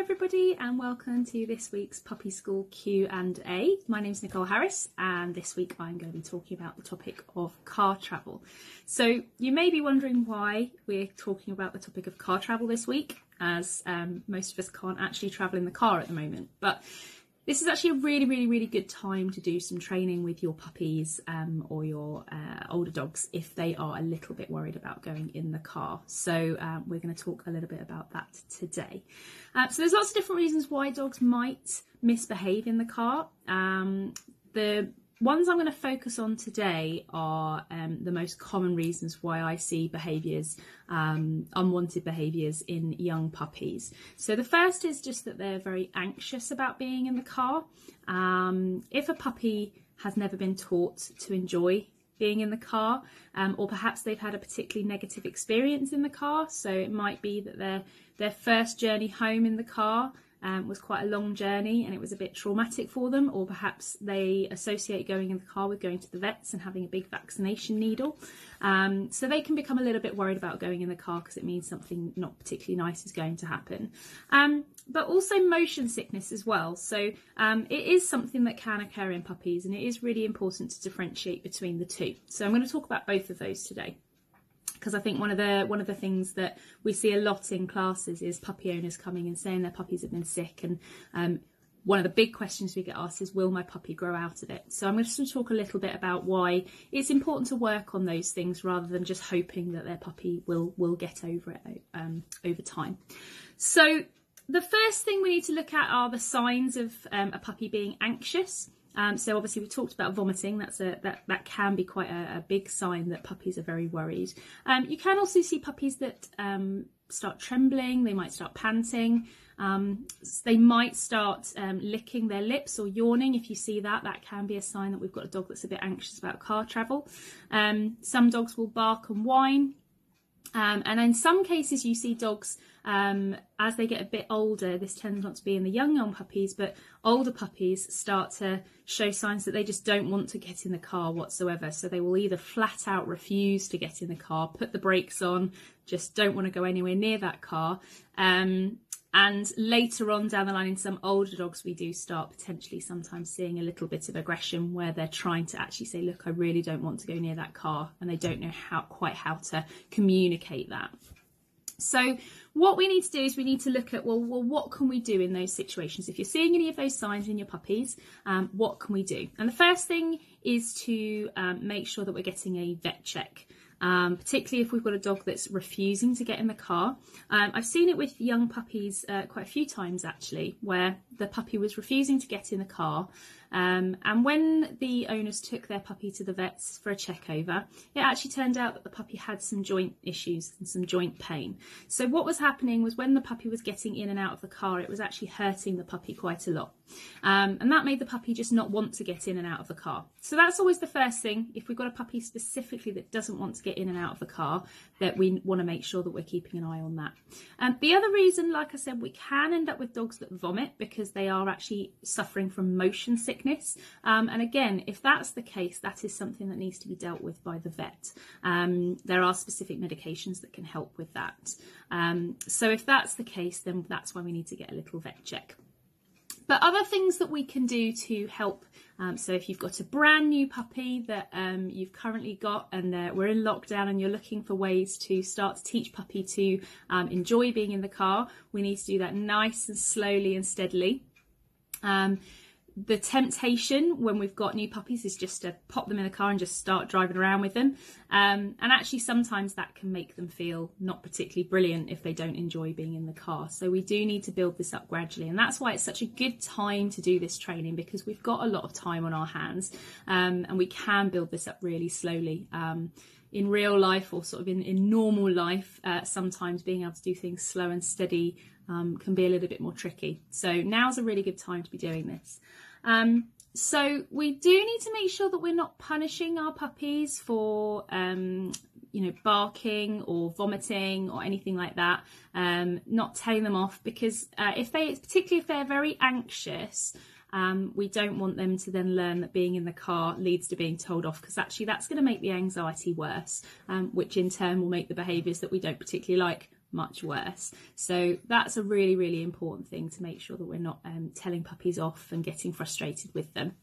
everybody, and welcome to this week's Puppy School Q&A. My name's Nicole Harris, and this week I'm going to be talking about the topic of car travel. So you may be wondering why we're talking about the topic of car travel this week, as most of us can't actually travel in the car at the moment. But this is actually a really good time to do some training with your puppies or your older dogs if they are a little bit worried about going in the car. So we're going to talk a little bit about that today. So there's lots of different reasons why dogs might misbehave in the car. The ones I'm going to focus on today are the most common reasons why I see behaviours, unwanted behaviours in young puppies. So the first is just that they're very anxious about being in the car. If a puppy has never been taught to enjoy being in the car, or perhaps they've had a particularly negative experience in the car, so it might be that their first journey home in the car was quite a long journey and it was a bit traumatic for them, or perhaps they associate going in the car with going to the vets and having a big vaccination needle. So they can become a little bit worried about going in the car because it means something not particularly nice is going to happen. But also motion sickness as well. So it is something that can occur in puppies, and it is really important to differentiate between the two. So I'm going to talk about both of those today, because I think one of the things that we see a lot in classes is puppy owners coming and saying their puppies have been sick, and one of the big questions we get asked is, will my puppy grow out of it? So I'm just going to talk a little bit about why it's important to work on those things rather than just hoping that their puppy will get over it over time. So the first thing we need to look at are the signs of a puppy being anxious. So obviously we talked about vomiting. That can be quite a big sign that puppies are very worried. You can also see puppies that start trembling. They might start panting. They might start licking their lips or yawning. If you see that, that can be a sign that we've got a dog that's a bit anxious about car travel. Some dogs will bark and whine. And in some cases you see dogs, as they get a bit older, this tends not to be in the young puppies, but older puppies start to show signs that they just don't want to get in the car whatsoever. So they will either flat out refuse to get in the car, put the brakes on, just don't want to go anywhere near that car. And later on down the line, in some older dogs, we do start potentially sometimes seeing a little bit of aggression where they're trying to actually say, look, I really don't want to go near that car, and they don't know quite how to communicate that. So what we need to do is we need to look at, well, what can we do in those situations? If you're seeing any of those signs in your puppies, what can we do? And the first thing is to make sure that we're getting a vet check. Particularly if we've got a dog that's refusing to get in the car. I've seen it with young puppies quite a few times actually, where the puppy was refusing to get in the car. And when the owners took their puppy to the vets for a check over, it actually turned out that the puppy had some joint issues and some joint pain. So what was happening was when the puppy was getting in and out of the car, it was actually hurting the puppy quite a lot. And that made the puppy just not want to get in and out of the car. So that's always the first thing. If we've got a puppy specifically that doesn't want to get in and out of the car, that we want to make sure that we're keeping an eye on that. The other reason, like I said, we can end up with dogs that vomit because they are actually suffering from motion sickness. And again, if that's the case, that is something that needs to be dealt with by the vet. There are specific medications that can help with that. So if that's the case, then that's why we need to get a little vet check. But other things that we can do to help, so if you've got a brand new puppy that you've currently got and we're in lockdown and you're looking for ways to start to teach puppy to enjoy being in the car, we need to do that nice and slowly and steadily. The temptation when we've got new puppies is just to pop them in the car and just start driving around with them. And actually sometimes that can make them feel not particularly brilliant if they don't enjoy being in the car. So we do need to build this up gradually. And that's why it's such a good time to do this training, because we've got a lot of time on our hands and we can build this up really slowly. In real life or sort of in normal life, sometimes being able to do things slow and steady can be a little bit more tricky. So now's a really good time to be doing this. So we do need to make sure that we're not punishing our puppies for, barking or vomiting or anything like that. Not telling them off, because particularly if they're very anxious, we don't want them to then learn that being in the car leads to being told off, because actually that's going to make the anxiety worse, which in turn will make the behaviours that we don't particularly like much worse. So that's a really, really important thing, to make sure that we're not telling puppies off and getting frustrated with them.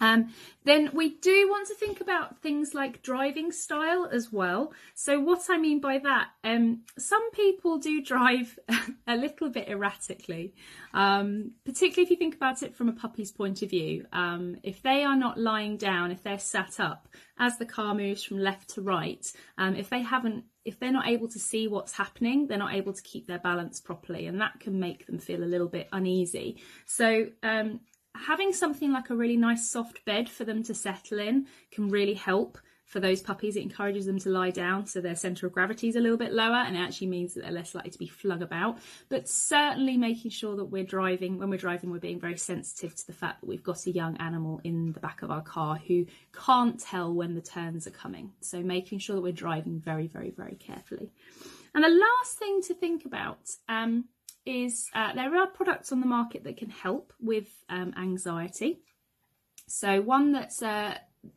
Then we do want to think about things like driving style as well. So what I mean by that, some people do drive a little bit erratically, particularly if you think about it from a puppy's point of view. If they are not lying down, if they're sat up, as the car moves from left to right, if they're not able to see what's happening, they're not able to keep their balance properly, and that can make them feel a little bit uneasy. So having something like a really nice soft bed for them to settle in can really help for those puppies. It encourages them to lie down, so their centre of gravity is a little bit lower, and it actually means that they're less likely to be flung about. But certainly making sure that when we're driving, we're being very sensitive to the fact that we've got a young animal in the back of our car who can't tell when the turns are coming. So making sure that we're driving very, very, very carefully. And the last thing to think about is there are products on the market that can help with anxiety. So one that's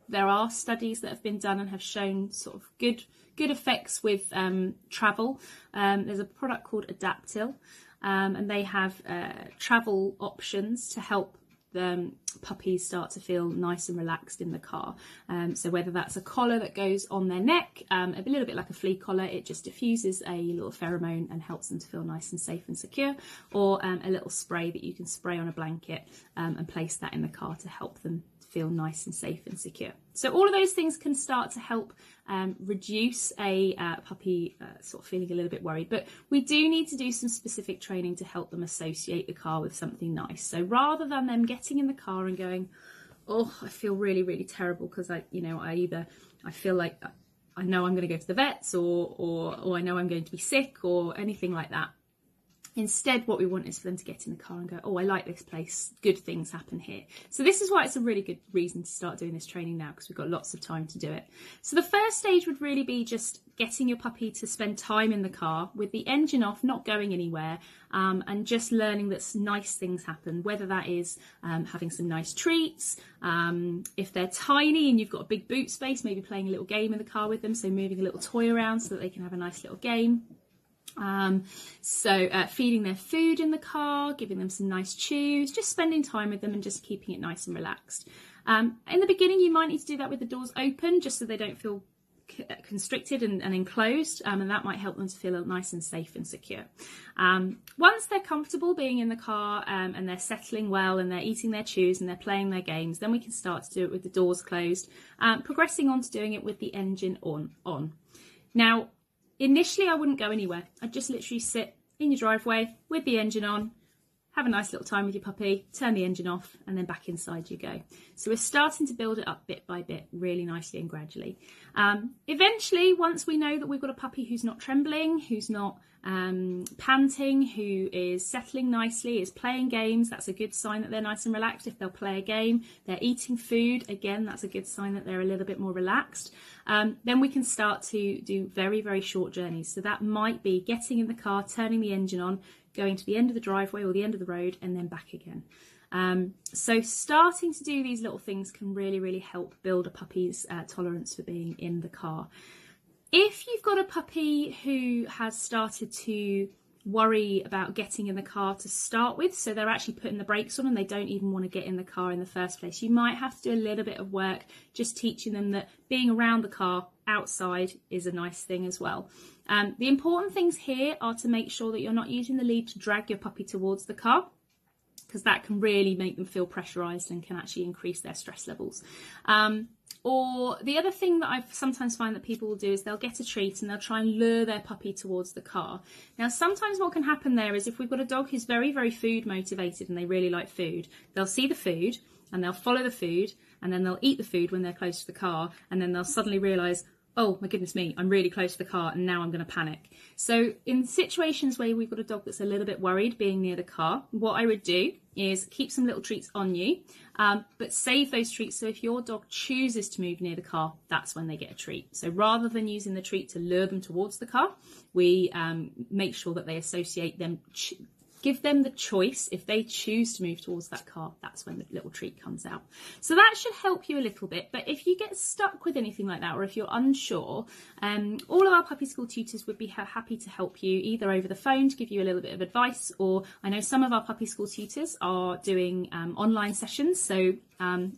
there are studies that have been done and have shown sort of good effects with travel. There's a product called Adaptil, and they have travel options to help puppies start to feel nice and relaxed in the car. So whether that's a collar that goes on their neck, a little bit like a flea collar, it just diffuses a little pheromone and helps them to feel nice and safe and secure, or a little spray that you can spray on a blanket and place that in the car to help them feel nice and safe and secure. So all of those things can start to help reduce a puppy sort of feeling a little bit worried. But we do need to do some specific training to help them associate the car with something nice. So rather than them getting in the car and going, oh, I feel really, really terrible because I feel like I know I'm going to go to the vets, or I know I'm going to be sick, or anything like that. Instead, what we want is for them to get in the car and go, oh, I like this place, good things happen here. So this is why it's a really good reason to start doing this training now, because we've got lots of time to do it. So the first stage would really be just getting your puppy to spend time in the car with the engine off, not going anywhere, and just learning that nice things happen, whether that is having some nice treats. If they're tiny and you've got a big boot space, maybe playing a little game in the car with them, so moving a little toy around so that they can have a nice little game. Feeding their food in the car, giving them some nice chews, just spending time with them and just keeping it nice and relaxed. In the beginning, you might need to do that with the doors open, just so they don't feel constricted and enclosed, and that might help them to feel nice and safe and secure. Once they're comfortable being in the car and they're settling well and they're eating their chews and they're playing their games, then we can start to do it with the doors closed, progressing on to doing it with the engine on. Now, initially, I wouldn't go anywhere. I'd just literally sit in your driveway with the engine on, have a nice little time with your puppy, turn the engine off, and then back inside you go. So we're starting to build it up bit by bit, really nicely and gradually. Eventually, once we know that we've got a puppy who's not trembling, who's not panting, who is settling nicely, is playing games, that's a good sign that they're nice and relaxed. If they'll play a game, they're eating food, again, that's a good sign that they're a little bit more relaxed. Then we can start to do very, very short journeys. So that might be getting in the car, turning the engine on, going to the end of the driveway or the end of the road, and then back again. So starting to do these little things can really, really help build a puppy's tolerance for being in the car. If you've got a puppy who has started to worry about getting in the car to start with, so they're actually putting the brakes on and they don't even want to get in the car in the first place, you might have to do a little bit of work just teaching them that being around the car outside is a nice thing as well. The important things here are to make sure that you're not using the lead to drag your puppy towards the car, because that can really make them feel pressurised and can actually increase their stress levels. Or the other thing that I sometimes find that people will do is they'll get a treat and they'll try and lure their puppy towards the car. Now, sometimes what can happen there is if we've got a dog who's very, very food motivated and they really like food, they'll see the food and they'll follow the food, and then they'll eat the food when they're close to the car, and then they'll suddenly realise, oh my goodness me, I'm really close to the car and now I'm going to panic. So in situations where we've got a dog that's a little bit worried being near the car, what I would do is keep some little treats on you, but save those treats. So if your dog chooses to move near the car, that's when they get a treat. So rather than using the treat to lure them towards the car, we make sure that they associate them give them the choice. If they choose to move towards that car, that's when the little treat comes out. So that should help you a little bit. But if you get stuck with anything like that, or if you're unsure, all of our puppy school tutors would be happy to help you, either over the phone to give you a little bit of advice, or I know some of our puppy school tutors are doing online sessions, so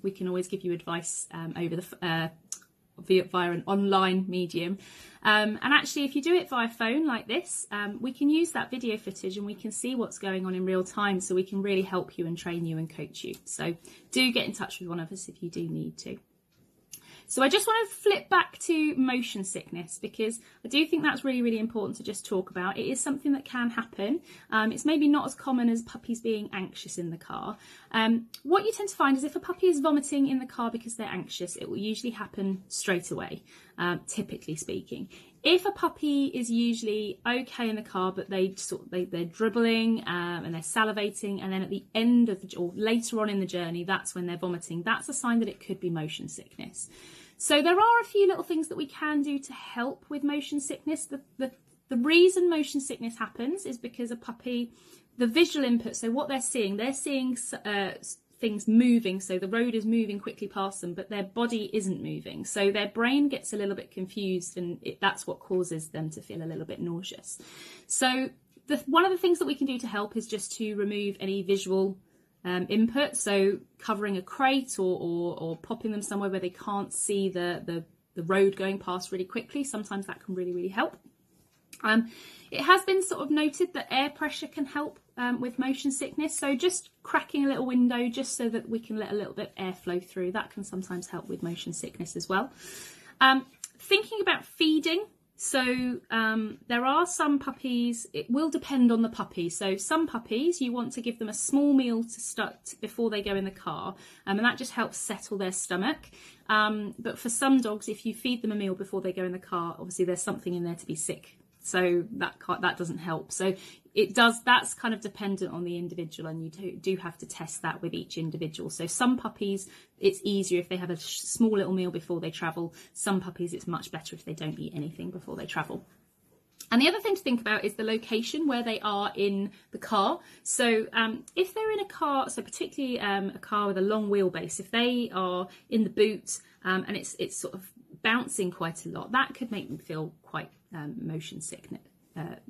we can always give you advice over the via an online medium. And actually, if you do it via phone like this, we can use that video footage and we can see what's going on in real time, so we can really help you and train you and coach you. So do get in touch with one of us if you do need to. So I just want to flip back to motion sickness, because I do think that's really, really important to just talk about. It is something that can happen. It's maybe not as common as puppies being anxious in the car. What you tend to find is if a puppy is vomiting in the car because they're anxious, it will usually happen straight away, typically speaking. If a puppy is usually okay in the car, but they're dribbling and they're salivating, and then at the end of or later on in the journey, that's when they're vomiting, that's a sign that it could be motion sickness. So there are a few little things that we can do to help with motion sickness. The reason motion sickness happens is because a puppy, the visual input, so what they're seeing things moving, so the road is moving quickly past them, but their body isn't moving. So their brain gets a little bit confused, and that's what causes them to feel a little bit nauseous. So one of the things that we can do to help is just to remove any visual input, so covering a crate or popping them somewhere where they can't see the road going past really quickly. Sometimes that can really, really help. It has been sort of noted that air pressure can help with motion sickness, so just cracking a little window just so that we can let a little bit of air flow through, that can sometimes help with motion sickness as well. Thinking about feeding, so there are some puppies, it will depend on the puppy. So some puppies, you want to give them a small meal to start before they go in the car, and that just helps settle their stomach. But for some dogs, if you feed them a meal before they go in the car, obviously there's something in there to be sick, so that doesn't help. So that's kind of dependent on the individual, and you do have to test that with each individual. So some puppies, it's easier if they have a small little meal before they travel. Some puppies, it's much better if they don't eat anything before they travel. And the other thing to think about is the location where they are in the car. So if they're in a car, so particularly a car with a long wheelbase, if they are in the boot and it's sort of bouncing quite a lot, that could make them feel quite motion sickness,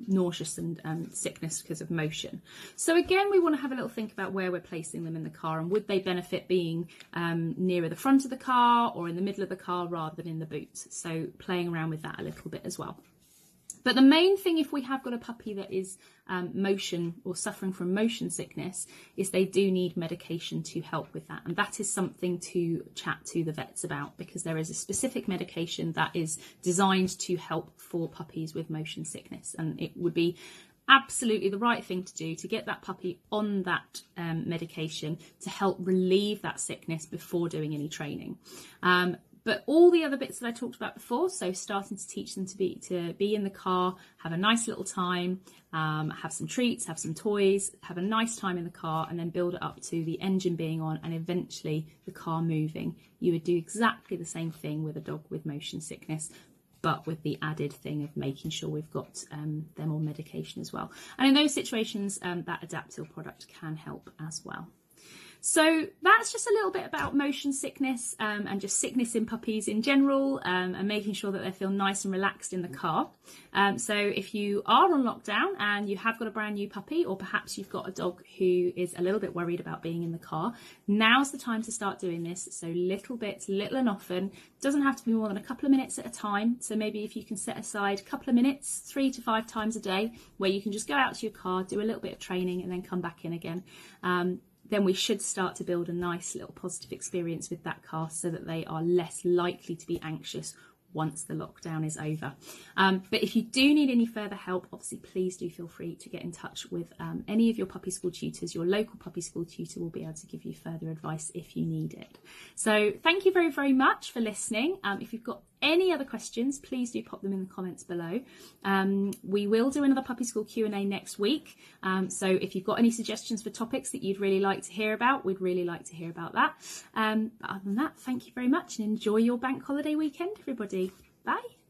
nauseous and sickness because of motion. So again, we want to have a little think about where we're placing them in the car, and would they benefit being nearer the front of the car or in the middle of the car rather than in the boot. So playing around with that a little bit as well. But the main thing, if we have got a puppy that is motion or suffering from motion sickness, is they do need medication to help with that. And that is something to chat to the vets about, because there is a specific medication that is designed to help for puppies with motion sickness. And it would be absolutely the right thing to do to get that puppy on that medication to help relieve that sickness before doing any training. But all the other bits that I talked about before, so starting to teach them to be in the car, have a nice little time, have some treats, have some toys, have a nice time in the car, and then build it up to the engine being on and eventually the car moving. You would do exactly the same thing with a dog with motion sickness, but with the added thing of making sure we've got them on medication as well. And in those situations, that Adaptil product can help as well. So that's just a little bit about motion sickness and just sickness in puppies in general, and making sure that they feel nice and relaxed in the car. So if you are on lockdown and you have got a brand new puppy, or perhaps you've got a dog who is a little bit worried about being in the car, now's the time to start doing this. So little bits, little and often. Doesn't have to be more than a couple of minutes at a time. So maybe if you can set aside a couple of minutes, 3 to 5 times a day, where you can just go out to your car, do a little bit of training and then come back in again. Then we should start to build a nice little positive experience with that car, so that they are less likely to be anxious once the lockdown is over. But if you do need any further help, obviously please do feel free to get in touch with any of your puppy school tutors. Your local puppy school tutor will be able to give you further advice if you need it. So thank you very, very much for listening. If you've got any other questions, please do pop them in the comments below. We will do another puppy school Q&A next week. So if you've got any suggestions for topics that you'd really like to hear about, we'd really like to hear about that. But other than that, thank you very much and enjoy your bank holiday weekend, everybody. Bye.